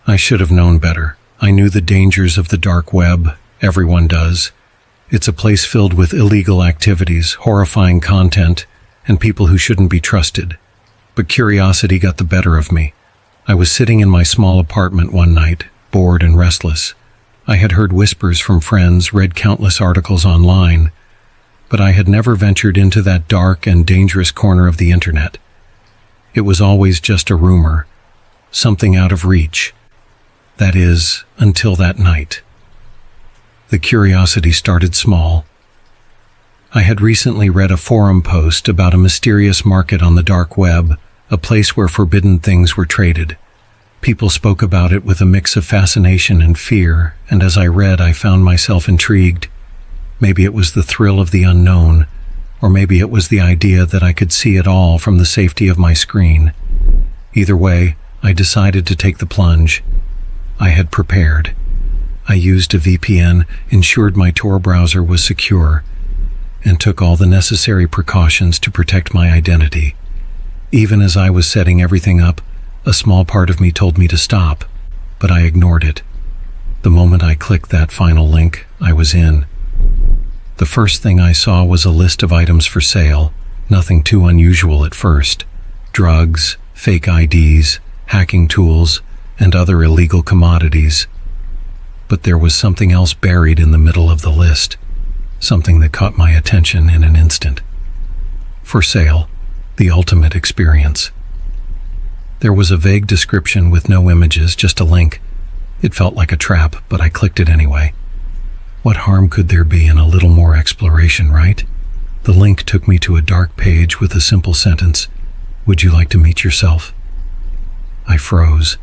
I should have known better. I knew the dangers of the dark web. Everyone does. It's a place filled with illegal activities, horrifying content, and people who shouldn't be trusted. But curiosity got the better of me. I was sitting in my small apartment one night, bored and restless. I had heard whispers from friends, read countless articles online, but I had never ventured into that dark and dangerous corner of the internet. It was always just a rumor, something out of reach. That is, until that night. The curiosity started small. I had recently read a forum post about a mysterious market on the dark web, a place where forbidden things were traded. People spoke about it with a mix of fascination and fear, and as I read, I found myself intrigued. Maybe it was the thrill of the unknown, or maybe it was the idea that I could see it all from the safety of my screen. Either way, I decided to take the plunge. I had prepared. I used a VPN, ensured my Tor browser was secure, and took all the necessary precautions to protect my identity. Even as I was setting everything up, a small part of me told me to stop, but I ignored it. The moment I clicked that final link, I was in. The first thing I saw was a list of items for sale, nothing too unusual at first. Drugs, fake IDs, hacking tools, and other illegal commodities. But there was something else buried in the middle of the list, something that caught my attention in an instant. For sale, the ultimate experience. There was a vague description with no images, just a link. It felt like a trap, but I clicked it anyway. What harm could there be in a little more exploration, right? The link took me to a dark page with a simple sentence, "Would you like to meet yourself?" I froze.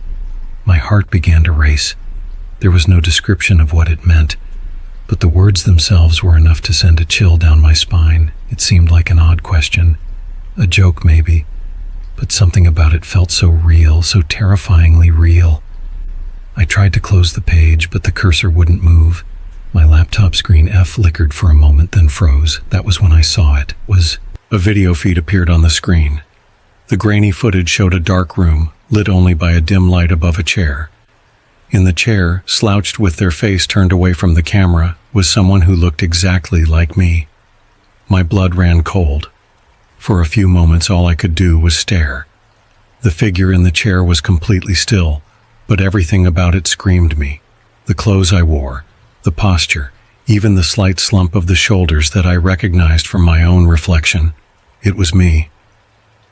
My heart began to race. There was no description of what it meant, but the words themselves were enough to send a chill down my spine. It seemed like an odd question, a joke maybe, but something about it felt so real, so terrifyingly real. I tried to close the page, but the cursor wouldn't move. My laptop screen flickered for a moment, then froze. That was when I saw it. A video feed appeared on the screen. The grainy footage showed a dark room, lit only by a dim light above a chair. In the chair, slouched with their face turned away from the camera, was someone who looked exactly like me. My blood ran cold. For a few moments, all I could do was stare. The figure in the chair was completely still, but everything about it screamed me. The clothes I wore, the posture, even the slight slump of the shoulders that I recognized from my own reflection. It was me.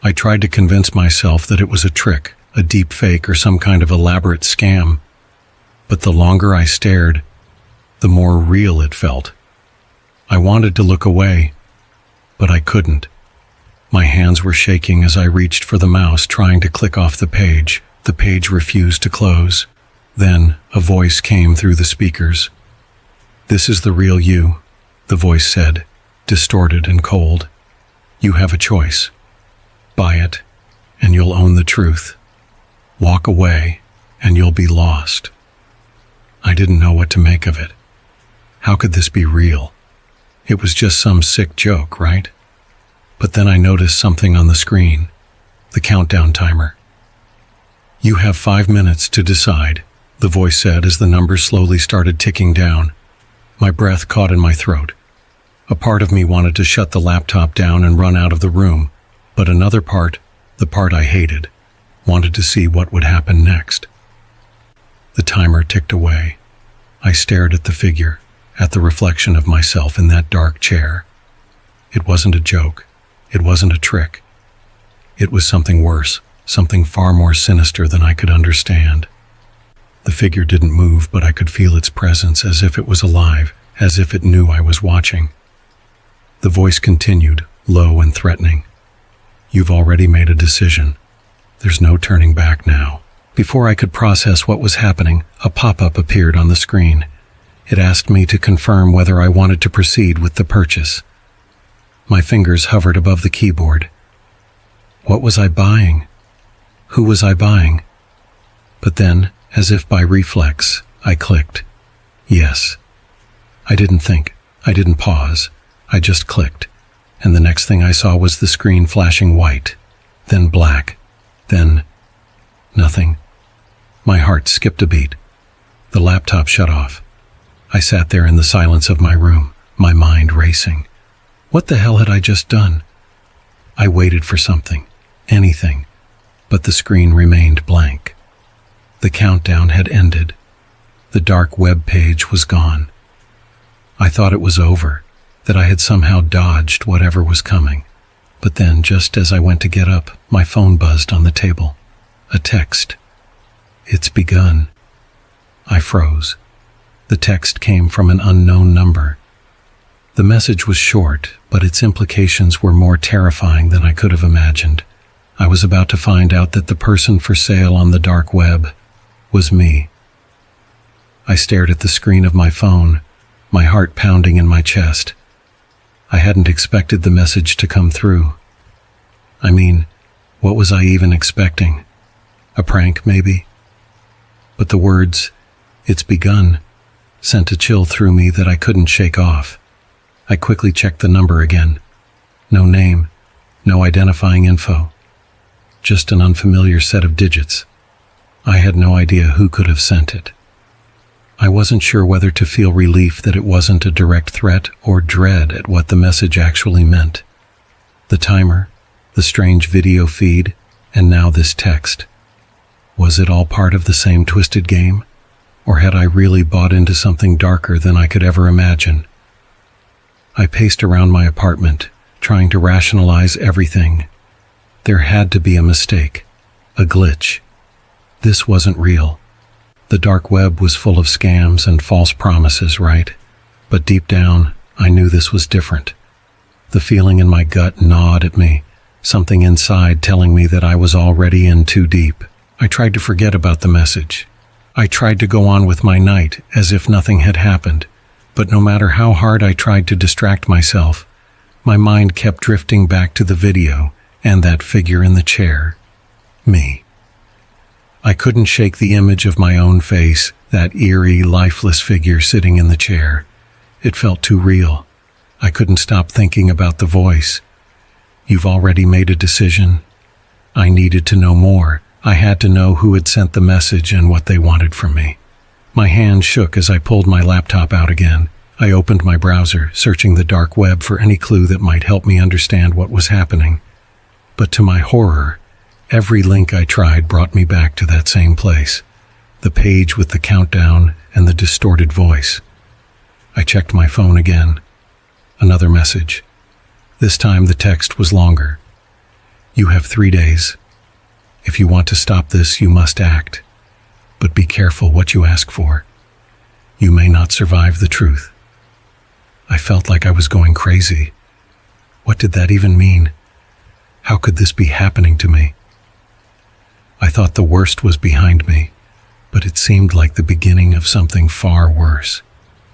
I tried to convince myself that it was a trick, a deep fake, or some kind of elaborate scam. But the longer I stared, the more real it felt. I wanted to look away, but I couldn't. My hands were shaking as I reached for the mouse, trying to click off the page. The page refused to close. Then a voice came through the speakers. "This is the real you," the voice said, distorted and cold. "You have a choice. Buy it, and you'll own the truth. Walk away, and you'll be lost." I didn't know what to make of it. How could this be real? It was just some sick joke, right? But then I noticed something on the screen, the countdown timer. "You have 5 minutes to decide," the voice said as the numbers slowly started ticking down. My breath caught in my throat. A part of me wanted to shut the laptop down and run out of the room, but another part, the part I hated, wanted to see what would happen next. The timer ticked away. I stared at the figure, at the reflection of myself in that dark chair. It wasn't a joke. It wasn't a trick. It was something worse, something far more sinister than I could understand. The figure didn't move, but I could feel its presence, as if it was alive, as if it knew I was watching. The voice continued, low and threatening. "You've already made a decision. There's no turning back now." Before I could process what was happening, a pop-up appeared on the screen. It asked me to confirm whether I wanted to proceed with the purchase. My fingers hovered above the keyboard. What was I buying? Who was I buying? But then, as if by reflex, I clicked. Yes. I didn't think. I didn't pause. I just clicked. And the next thing I saw was the screen flashing white, then black, then nothing. My heart skipped a beat. The laptop shut off. I sat there in the silence of my room, my mind racing. What the hell had I just done? I waited for something, anything, but the screen remained blank. The countdown had ended. The dark web page was gone. I thought it was over, that I had somehow dodged whatever was coming. But then, just as I went to get up, my phone buzzed on the table. A text. "It's begun." I froze. The text came from an unknown number. The message was short, but its implications were more terrifying than I could have imagined. I was about to find out that the person for sale on the dark web was me. I stared at the screen of my phone, my heart pounding in my chest. I hadn't expected the message to come through. I mean, what was I even expecting? A prank, maybe? But the words, "It's begun," sent a chill through me that I couldn't shake off. I quickly checked the number again. No name, no identifying info. Just an unfamiliar set of digits. I had no idea who could have sent it. I wasn't sure whether to feel relief that it wasn't a direct threat or dread at what the message actually meant. The timer, the strange video feed, and now this text. Was it all part of the same twisted game? Or had I really bought into something darker than I could ever imagine? I paced around my apartment, trying to rationalize everything. There had to be a mistake, a glitch. This wasn't real. The dark web was full of scams and false promises, right? But deep down, I knew this was different. The feeling in my gut gnawed at me, something inside telling me that I was already in too deep. I tried to forget about the message. I tried to go on with my night as if nothing had happened. But no matter how hard I tried to distract myself, my mind kept drifting back to the video and that figure in the chair. Me. I couldn't shake the image of my own face, that eerie, lifeless figure sitting in the chair. It felt too real. I couldn't stop thinking about the voice. "You've already made a decision?" I needed to know more. I had to know who had sent the message and what they wanted from me. My hand shook as I pulled my laptop out again. I opened my browser, searching the dark web for any clue that might help me understand what was happening. But to my horror, every link I tried brought me back to that same place, the page with the countdown and the distorted voice. I checked my phone again. Another message. This time the text was longer. "You have 3 days. If you want to stop this, you must act. But be careful what you ask for. You may not survive the truth." I felt like I was going crazy. What did that even mean? How could this be happening to me? I thought the worst was behind me, but it seemed like the beginning of something far worse.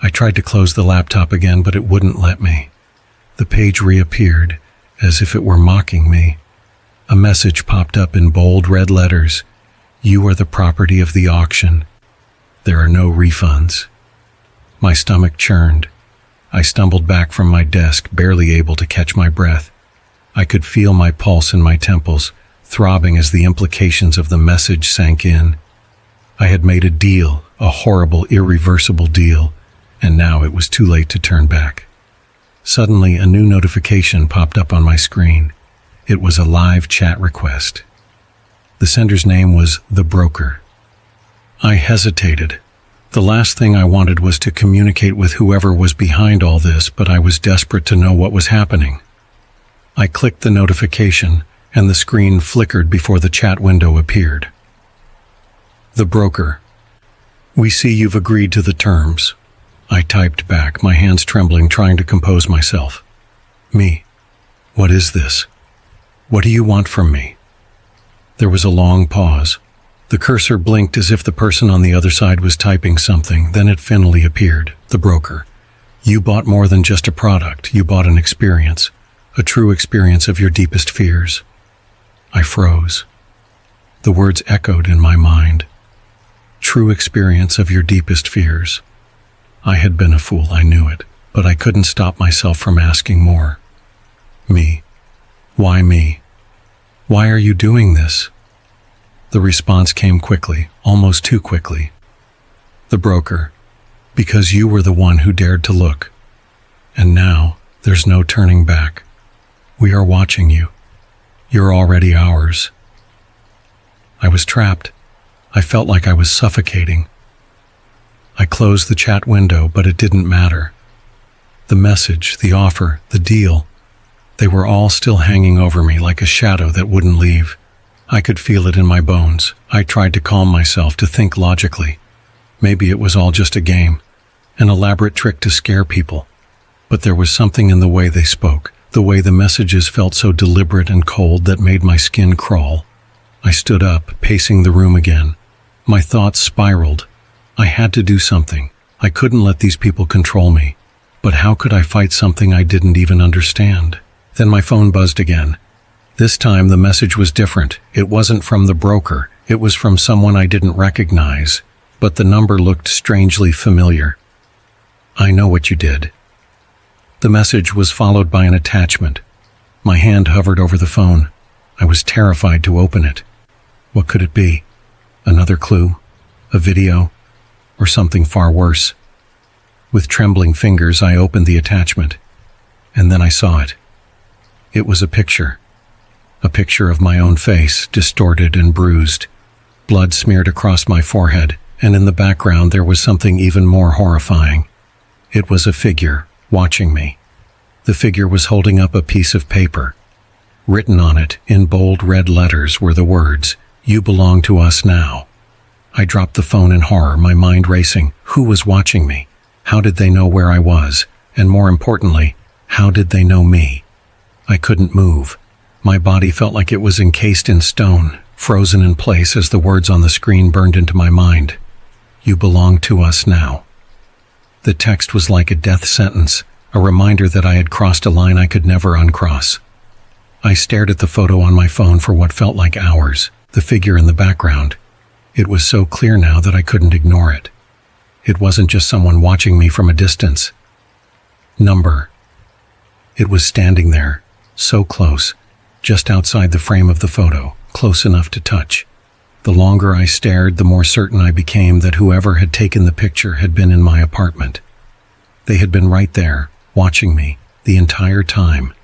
I tried to close the laptop again, but it wouldn't let me. The page reappeared, as if it were mocking me. A message popped up in bold red letters. "You are the property of the auction. There are no refunds." My stomach churned. I stumbled back from my desk, barely able to catch my breath. I could feel my pulse in my temples, throbbing as the implications of the message sank in. I had made a deal, a horrible, irreversible deal, and now it was too late to turn back. Suddenly, a new notification popped up on my screen. It was a live chat request. The sender's name was The Broker. I hesitated. The last thing I wanted was to communicate with whoever was behind all this, but I was desperate to know what was happening. I clicked the notification, and the screen flickered before the chat window appeared. The Broker. "We see you've agreed to the terms." I typed back, my hands trembling, trying to compose myself. "Me. What is this? What do you want from me?" There was a long pause. The cursor blinked as if the person on the other side was typing something, then it finally appeared. The Broker. "You bought more than just a product. You bought an experience. A true experience of your deepest fears." I froze. The words echoed in my mind. True experience of your deepest fears. I had been a fool, I knew it, but I couldn't stop myself from asking more. Me. Why me? Why are you doing this? The response came quickly, almost too quickly. The broker, because you were the one who dared to look. And now, there's no turning back. We are watching you. You're already ours. I was trapped. I felt like I was suffocating. I closed the chat window, but it didn't matter. The message, the offer, the deal, they were all still hanging over me like a shadow that wouldn't leave. I could feel it in my bones. I tried to calm myself, to think logically. Maybe it was all just a game, an elaborate trick to scare people. But there was something in the way they spoke, the way the messages felt so deliberate and cold that made my skin crawl. I stood up, pacing the room again. My thoughts spiraled. I had to do something. I couldn't let these people control me. But how could I fight something I didn't even understand? Then my phone buzzed again. This time the message was different. It wasn't from the broker. It was from someone I didn't recognize. But the number looked strangely familiar. I know what you did. The message was followed by an attachment. My hand hovered over the phone. I was terrified to open it. What could it be? Another clue? A video? Or something far worse? With trembling fingers, I opened the attachment. And then I saw it. It was a picture. A picture of my own face, distorted and bruised. Blood smeared across my forehead, and in the background there was something even more horrifying. It was a figure, watching me. The figure was holding up a piece of paper. Written on it, in bold red letters, were the words, "You belong to us now." I dropped the phone in horror, my mind racing. Who was watching me? How did they know where I was? And more importantly, how did they know me? I couldn't move. My body felt like it was encased in stone, frozen in place as the words on the screen burned into my mind. "You belong to us now." The text was like a death sentence, a reminder that I had crossed a line I could never uncross. I stared at the photo on my phone for what felt like hours, the figure in the background. It was so clear now that I couldn't ignore it. It wasn't just someone watching me from a distance. Number. It was standing there, so close, just outside the frame of the photo, close enough to touch. The longer I stared, the more certain I became that whoever had taken the picture had been in my apartment. They had been right there, watching me, the entire time.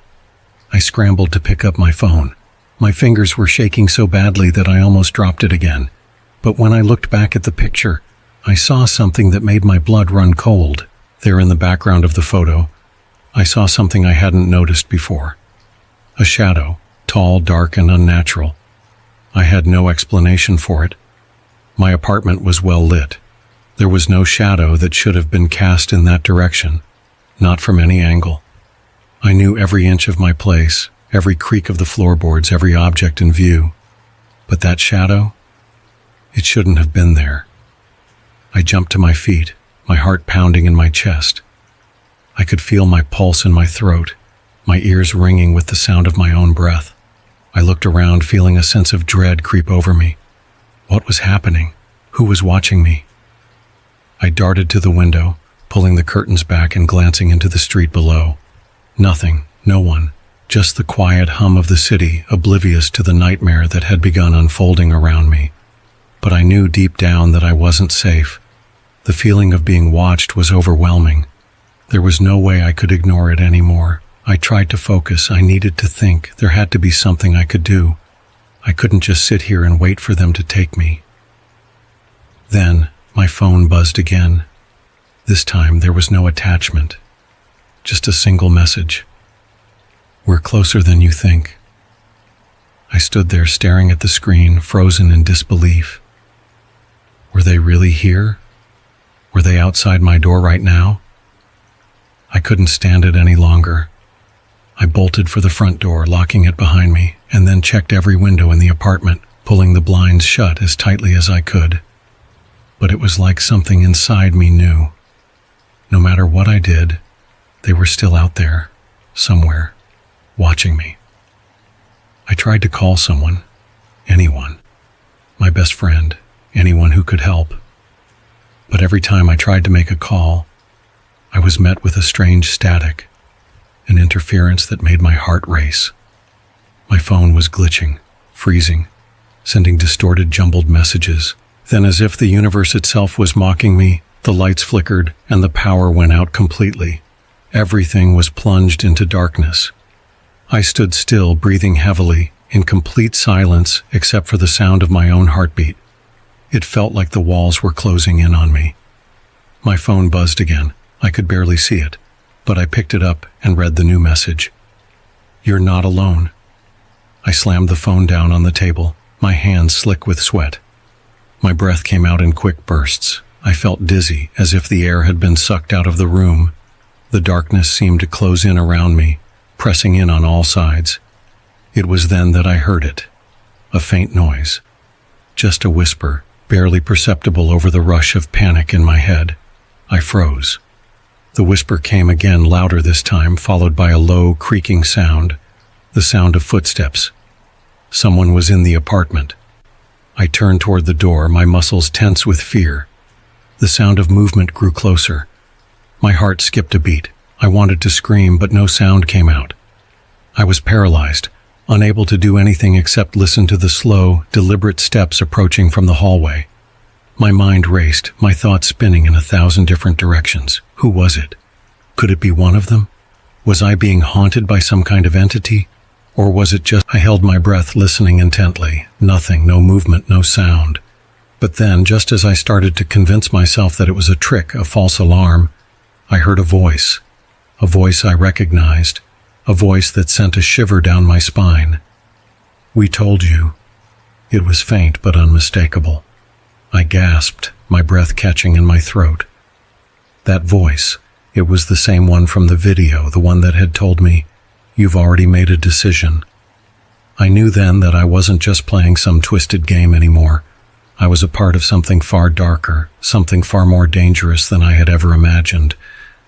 I scrambled to pick up my phone. My fingers were shaking so badly that I almost dropped it again. But when I looked back at the picture, I saw something that made my blood run cold. There in the background of the photo, I saw something I hadn't noticed before. A shadow, tall, dark, and unnatural. I had no explanation for it. My apartment was well lit. There was no shadow that should have been cast in that direction, not from any angle. I knew every inch of my place, every creak of the floorboards, every object in view. But that shadow? It shouldn't have been there. I jumped to my feet, my heart pounding in my chest. I could feel my pulse in my throat, my ears ringing with the sound of my own breath. I looked around, feeling a sense of dread creep over me. What was happening? Who was watching me? I darted to the window, pulling the curtains back and glancing into the street below. Nothing, no one, just the quiet hum of the city, oblivious to the nightmare that had begun unfolding around me. But I knew deep down that I wasn't safe. The feeling of being watched was overwhelming. There was no way I could ignore it anymore. I tried to focus. I needed to think. There had to be something I could do. I couldn't just sit here and wait for them to take me. Then, my phone buzzed again. This time, there was no attachment. Just a single message. "We're closer than you think." I stood there staring at the screen, frozen in disbelief. Were they really here? Were they outside my door right now? I couldn't stand it any longer. I bolted for the front door, locking it behind me, and then checked every window in the apartment, pulling the blinds shut as tightly as I could. But it was like something inside me knew. No matter what I did, they were still out there, somewhere, watching me. I tried to call someone, anyone, my best friend, anyone who could help. But every time I tried to make a call, I was met with a strange static, an interference that made my heart race. My phone was glitching, freezing, sending distorted, jumbled messages. Then, as if the universe itself was mocking me, the lights flickered and the power went out completely. Everything was plunged into darkness. I stood still, breathing heavily, in complete silence except for the sound of my own heartbeat. It felt like the walls were closing in on me. My phone buzzed again. I could barely see it, but I picked it up and read the new message. "You're not alone." I slammed the phone down on the table, my hands slick with sweat. My breath came out in quick bursts. I felt dizzy, as if the air had been sucked out of the room. The darkness seemed to close in around me, pressing in on all sides. It was then that I heard it. A faint noise. Just a whisper, barely perceptible over the rush of panic in my head. I froze. The whisper came again, louder this time, followed by a low, creaking sound. The sound of footsteps. Someone was in the apartment. I turned toward the door, my muscles tense with fear. The sound of movement grew closer. My heart skipped a beat. I wanted to scream, but no sound came out. I was paralyzed, unable to do anything except listen to the slow, deliberate steps approaching from the hallway. My mind raced, my thoughts spinning in 1,000 different directions. Who was it? Could it be one of them? Was I being haunted by some kind of entity? Or was it just I held my breath, listening intently? Nothing, no movement, no sound. But then, just as I started to convince myself that it was a trick, a false alarm, I heard a voice I recognized, a voice that sent a shiver down my spine. "We told you." It was faint but unmistakable. I gasped, my breath catching in my throat. That voice, it was the same one from the video, the one that had told me, "You've already made a decision." I knew then that I wasn't just playing some twisted game anymore. I was a part of something far darker, something far more dangerous than I had ever imagined.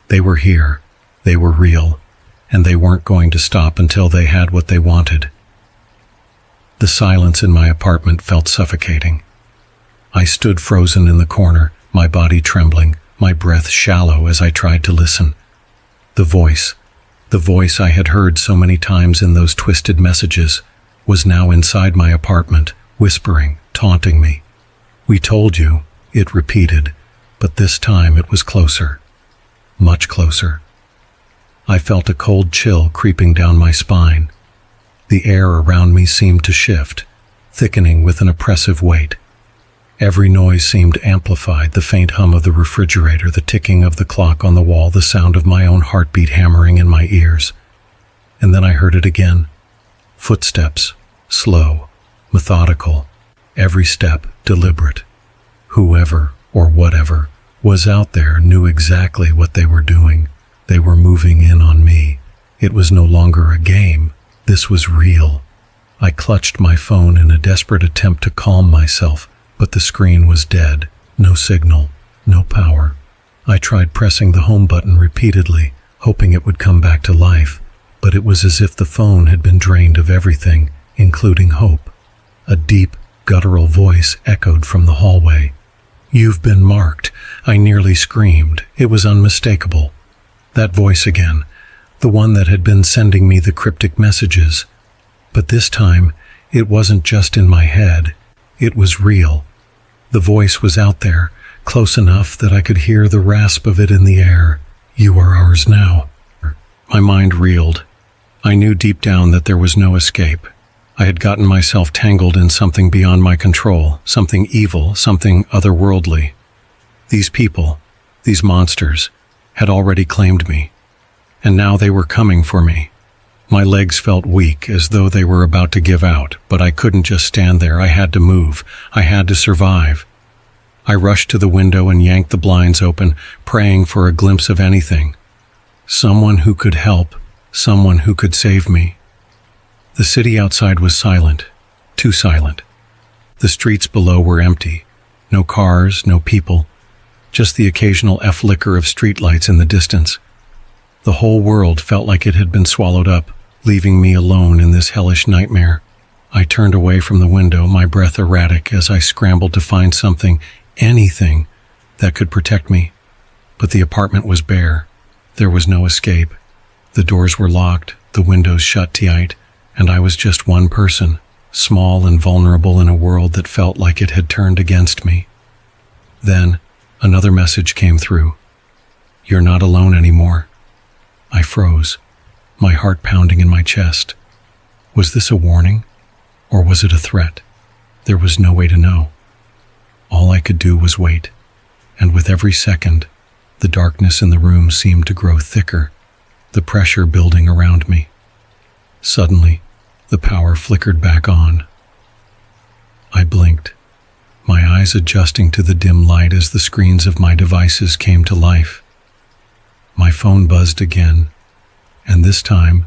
They were here, they were real, and they weren't going to stop until they had what they wanted. The silence in my apartment felt suffocating. I stood frozen in the corner, my body trembling, my breath shallow as I tried to listen. The voice I had heard so many times in those twisted messages, was now inside my apartment, whispering, taunting me. "We told you," it repeated, but this time it was closer. Much closer. I felt a cold chill creeping down my spine. The air around me seemed to shift, thickening with an oppressive weight. Every noise seemed amplified, the faint hum of the refrigerator, the ticking of the clock on the wall, the sound of my own heartbeat hammering in my ears. And then I heard it again. Footsteps, slow, methodical, every step deliberate. Whoever, or whatever, was out there knew exactly what they were doing. They were moving in on me. It was no longer a game. This was real. I clutched my phone in a desperate attempt to calm myself, but the screen was dead. No signal, no power. I tried pressing the home button repeatedly, hoping it would come back to life, but it was as if the phone had been drained of everything, including hope. A deep, guttural voice echoed from the hallway. "You've been marked," I nearly screamed. It was unmistakable. That voice again, the one that had been sending me the cryptic messages. But this time, it wasn't just in my head. It was real. The voice was out there, close enough that I could hear the rasp of it in the air. "You are ours now." My mind reeled. I knew deep down that there was no escape. I had gotten myself tangled in something beyond my control, something evil, something otherworldly. These people, these monsters, had already claimed me, and now they were coming for me. My legs felt weak, as though they were about to give out, but I couldn't just stand there. I had to move. I had to survive. I rushed to the window and yanked the blinds open, praying for a glimpse of anything. Someone who could help, someone who could save me. The city outside was silent, too silent. The streets below were empty. No cars, no people, just the occasional flicker of streetlights in the distance. The whole world felt like it had been swallowed up, leaving me alone in this hellish nightmare. I turned away from the window, my breath erratic as I scrambled to find something, anything, that could protect me. But the apartment was bare. There was no escape. The doors were locked, the windows shut tight, and I was just one person, small and vulnerable in a world that felt like it had turned against me. Then, another message came through. "You're not alone anymore." I froze, my heart pounding in my chest. Was this a warning, or was it a threat? There was no way to know. All I could do was wait, and with every second, the darkness in the room seemed to grow thicker, the pressure building around me. Suddenly, the power flickered back on. I blinked, my eyes adjusting to the dim light as the screens of my devices came to life. My phone buzzed again, and this time,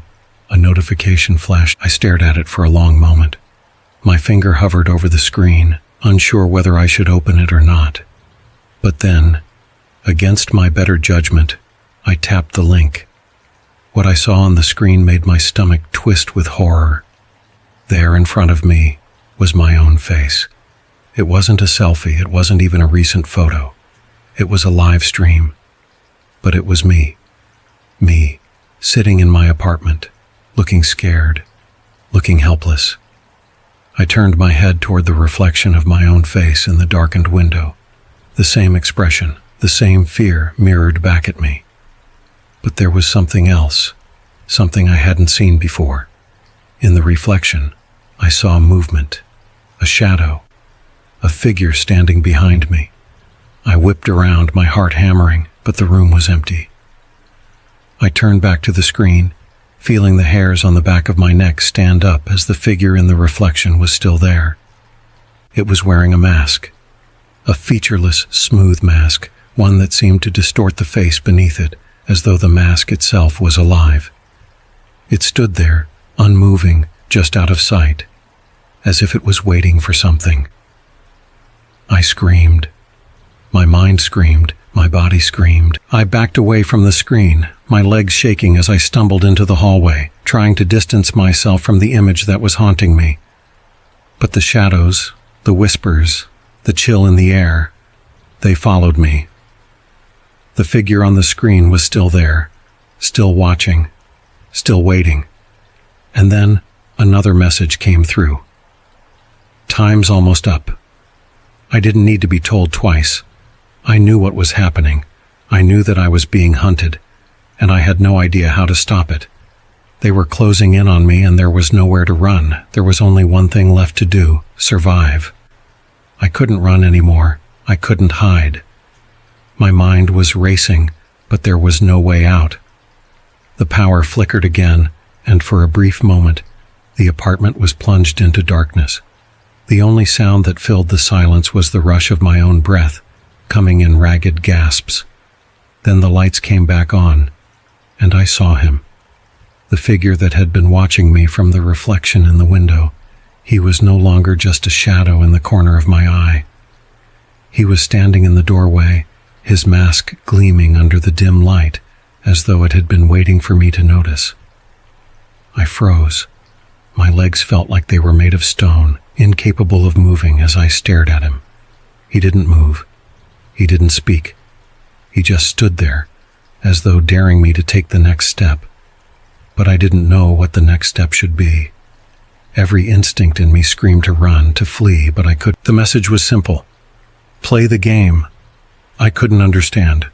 a notification flashed. I stared at it for a long moment. My finger hovered over the screen, unsure whether I should open it or not. But then, against my better judgment, I tapped the link. What I saw on the screen made my stomach twist with horror. There in front of me was my own face. It wasn't a selfie, it wasn't even a recent photo. It was a live stream. But it was me. Me, sitting in my apartment, looking scared, looking helpless. I turned my head toward the reflection of my own face in the darkened window. The same expression, the same fear mirrored back at me. But there was something else, something I hadn't seen before. In the reflection, I saw movement, a shadow, a figure standing behind me. I whipped around, my heart hammering, but the room was empty. I turned back to the screen, feeling the hairs on the back of my neck stand up as the figure in the reflection was still there. It was wearing a mask, a featureless, smooth mask, one that seemed to distort the face beneath it, as though the mask itself was alive. It stood there, unmoving, just out of sight, as if it was waiting for something. I screamed. My mind screamed, my body screamed. I backed away from the screen, my legs shaking as I stumbled into the hallway, trying to distance myself from the image that was haunting me. But the shadows, the whispers, the chill in the air, they followed me. The figure on the screen was still there, still watching, still waiting. And then another message came through. "Time's almost up." I didn't need to be told twice. I knew what was happening. I knew that I was being hunted, and I had no idea how to stop it. They were closing in on me, and there was nowhere to run. There was only one thing left to do: survive. I couldn't run anymore. I couldn't hide. My mind was racing, but there was no way out. The power flickered again, and for a brief moment, the apartment was plunged into darkness. The only sound that filled the silence was the rush of my own breath, coming in ragged gasps. Then the lights came back on, and I saw him. The figure that had been watching me from the reflection in the window. He was no longer just a shadow in the corner of my eye. He was standing in the doorway, his mask gleaming under the dim light, as though it had been waiting for me to notice. I froze. My legs felt like they were made of stone, incapable of moving as I stared at him. He didn't move. He didn't speak. He just stood there, as though daring me to take the next step. But I didn't know what the next step should be. Every instinct in me screamed to run, to flee, but I couldn't. The message was simple. Play the game. I couldn't understand.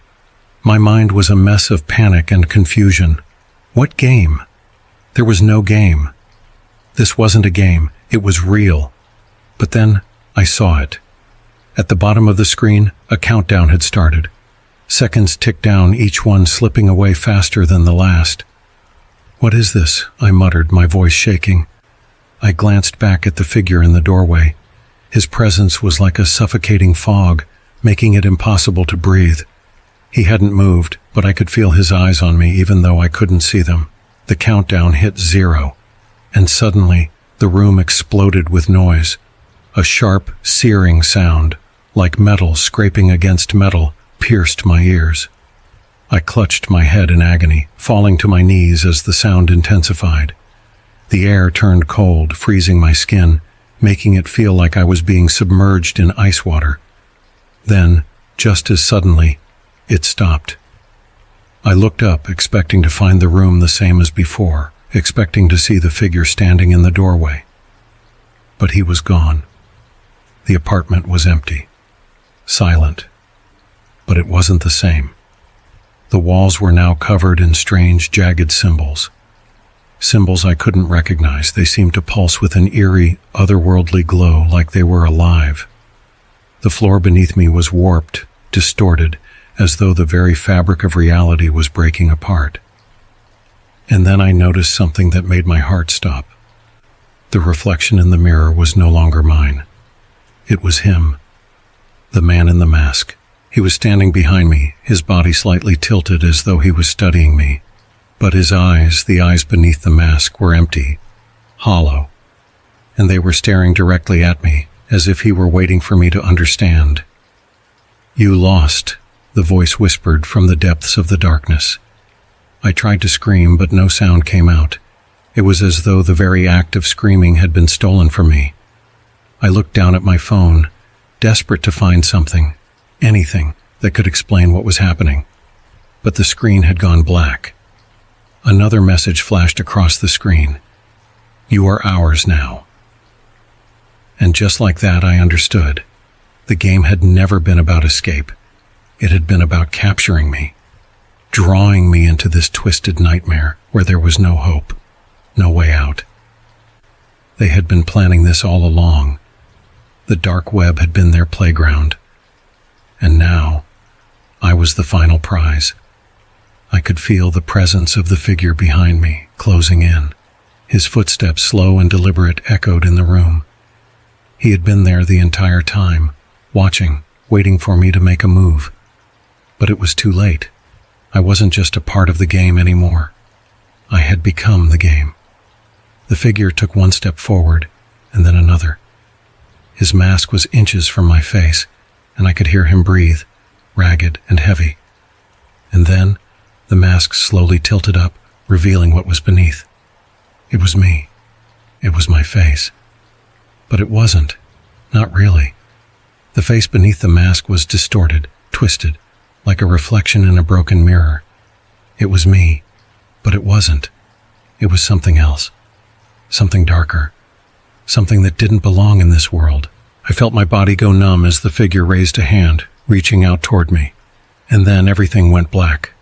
My mind was a mess of panic and confusion. What game? There was no game. This wasn't a game. It was real. But then I saw it. At the bottom of the screen, a countdown had started. Seconds ticked down, each one slipping away faster than the last. "What is this?" I muttered, my voice shaking. I glanced back at the figure in the doorway. His presence was like a suffocating fog, making it impossible to breathe. He hadn't moved, but I could feel his eyes on me even though I couldn't see them. The countdown hit 0, and suddenly the room exploded with noise. A sharp, searing sound, like metal scraping against metal, pierced my ears. I clutched my head in agony, falling to my knees as the sound intensified. The air turned cold, freezing my skin, making it feel like I was being submerged in ice water. Then, just as suddenly, it stopped. I looked up, expecting to find the room the same as before, expecting to see the figure standing in the doorway. But he was gone. The apartment was empty, silent, but it wasn't the same. The walls were now covered in strange, jagged symbols. Symbols I couldn't recognize. They seemed to pulse with an eerie, otherworldly glow, like they were alive. The floor beneath me was warped, distorted, as though the very fabric of reality was breaking apart. And then I noticed something that made my heart stop. The reflection in the mirror was no longer mine. It was him, the man in the mask. He was standing behind me, his body slightly tilted as though he was studying me. But his eyes, the eyes beneath the mask, were empty, hollow, and they were staring directly at me, as if he were waiting for me to understand. "You lost," the voice whispered from the depths of the darkness. I tried to scream, but no sound came out. It was as though the very act of screaming had been stolen from me. I looked down at my phone, desperate to find something, anything, that could explain what was happening. But the screen had gone black. Another message flashed across the screen. "You are ours now." And just like that, I understood. The game had never been about escape. It had been about capturing me, drawing me into this twisted nightmare where there was no hope, no way out. They had been planning this all along. The dark web had been their playground. And now, I was the final prize. I could feel the presence of the figure behind me, closing in. His footsteps, slow and deliberate, echoed in the room. He had been there the entire time, watching, waiting for me to make a move. But it was too late. I wasn't just a part of the game anymore. I had become the game. The figure took one step forward, and then another. His mask was inches from my face, and I could hear him breathe, ragged and heavy. And then, the mask slowly tilted up, revealing what was beneath. It was me. It was my face. But it wasn't. Not really. The face beneath the mask was distorted, twisted, like a reflection in a broken mirror. It was me, but it wasn't. It was something else. Something darker. Something that didn't belong in this world. I felt my body go numb as the figure raised a hand, reaching out toward me. And then everything went black.